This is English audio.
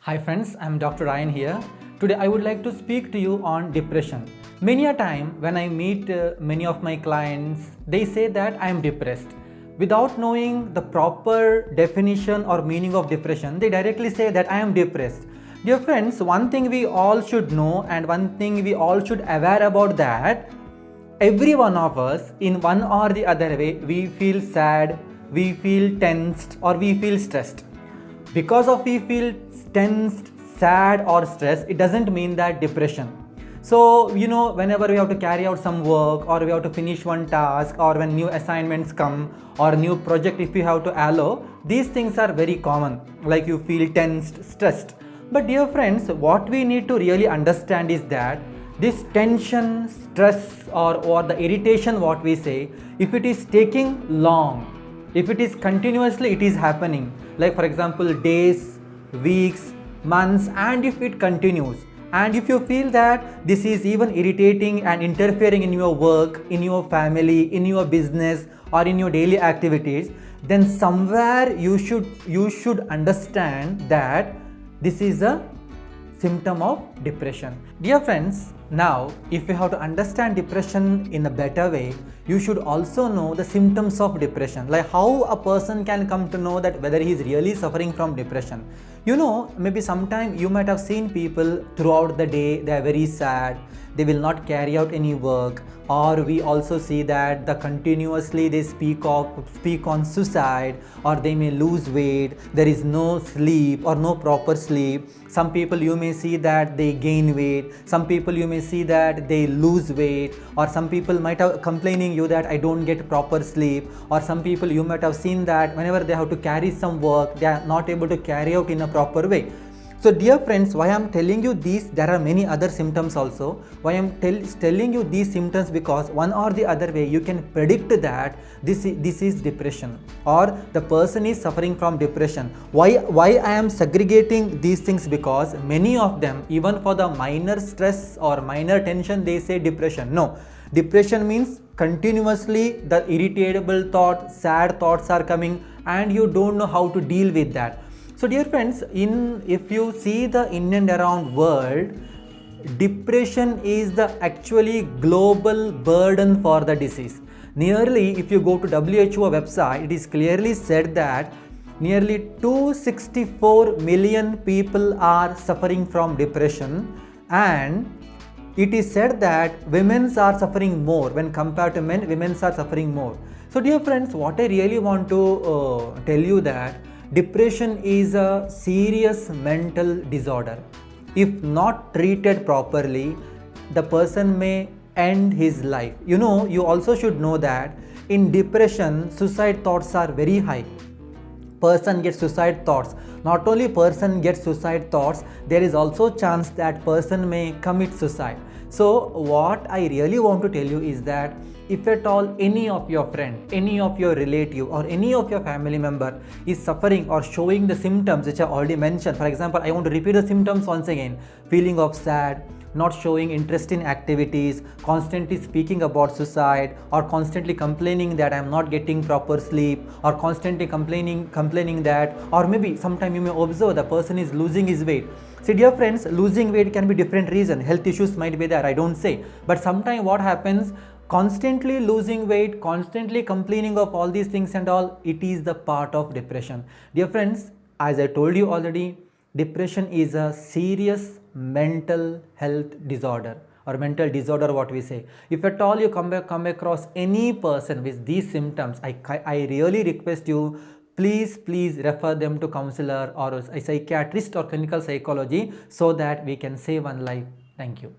Hi friends, I'm Dr. Ryan here. Today I would like to speak to you on depression. Many a time when I meet many of my clients, they say that I am depressed. Without knowing the proper definition or meaning of depression, they directly say that I am depressed. Dear friends, one thing we all should know and one thing we all should aware about that, every one of us in one or the other way, we feel sad, we feel tensed or we feel stressed. Because of we feel tensed, sad or stressed, it doesn't mean that depression. So whenever we have to carry out some work or we have to finish one task or when new assignments come or new project if you have to allow, these things are very common, like you feel tensed, stressed. But dear friends, what we need to really understand is that this tension, stress or the irritation what we say, if it is taking long, if it is continuously it is happening, like for example days, weeks, months, and if it continues, and if you feel that this is even irritating and interfering in your work, in your family, in your business or in your daily activities, then somewhere you should understand that this is a symptom of depression. Dear friends, now if you have to understand depression in a better way, you should also know the symptoms of depression, like how a person can come to know that whether he is really suffering from depression. Maybe sometime you might have seen people throughout the day, they are very sad, they will not carry out any work, or we also see that continuously they speak on suicide, or they may lose weight, there is no sleep or no proper sleep. Some people you may see that they gain weight, some people you may see that they lose weight, or some people might have complaining you that I don't get proper sleep, or some people you might have seen that whenever they have to carry some work, they are not able to carry out in a proper way. So dear friends, why I am telling you these, there are many other symptoms also. Why I am telling you these symptoms, because one or the other way you can predict that this is depression or the person is suffering from depression. Why I am segregating these things, because many of them, even for the minor stress or minor tension, they say depression. No, depression means continuously the irritable thought, sad thoughts are coming and you don't know how to deal with that. So dear friends, if you see the in and around world, depression is the actually global burden for the disease. Nearly, if you go to WHO website, it is clearly said that nearly 264 million people are suffering from depression, and it is said that women are suffering more when compared to men. Women are suffering more. So dear friends, what I really want to tell you that depression is a serious mental disorder. If not treated properly, the person may end his life. You also should know that in depression, suicide thoughts are very high. Person gets suicide thoughts. Not only person gets suicide thoughts, there is also chance that person may commit suicide. So what I really want to tell you is that if at all any of your friend, any of your relative or any of your family member is suffering or showing the symptoms which I already mentioned, for example, I want to repeat the symptoms once again: feeling of sad, not showing interest in activities, constantly speaking about suicide, or constantly complaining that I am not getting proper sleep, or constantly complaining that, or maybe sometime you may observe the person is losing his weight. See dear friends, losing weight can be different reason. Health issues might be there, I don't say, but sometime what happens, constantly losing weight, constantly complaining of all these things and all, it is the part of depression. Dear friends, as I told you already, depression is a serious mental health disorder or mental disorder what we say. If at all you come across any person with these symptoms, I really request you, please refer them to counselor or a psychiatrist or clinical psychology so that we can save one life. Thank you.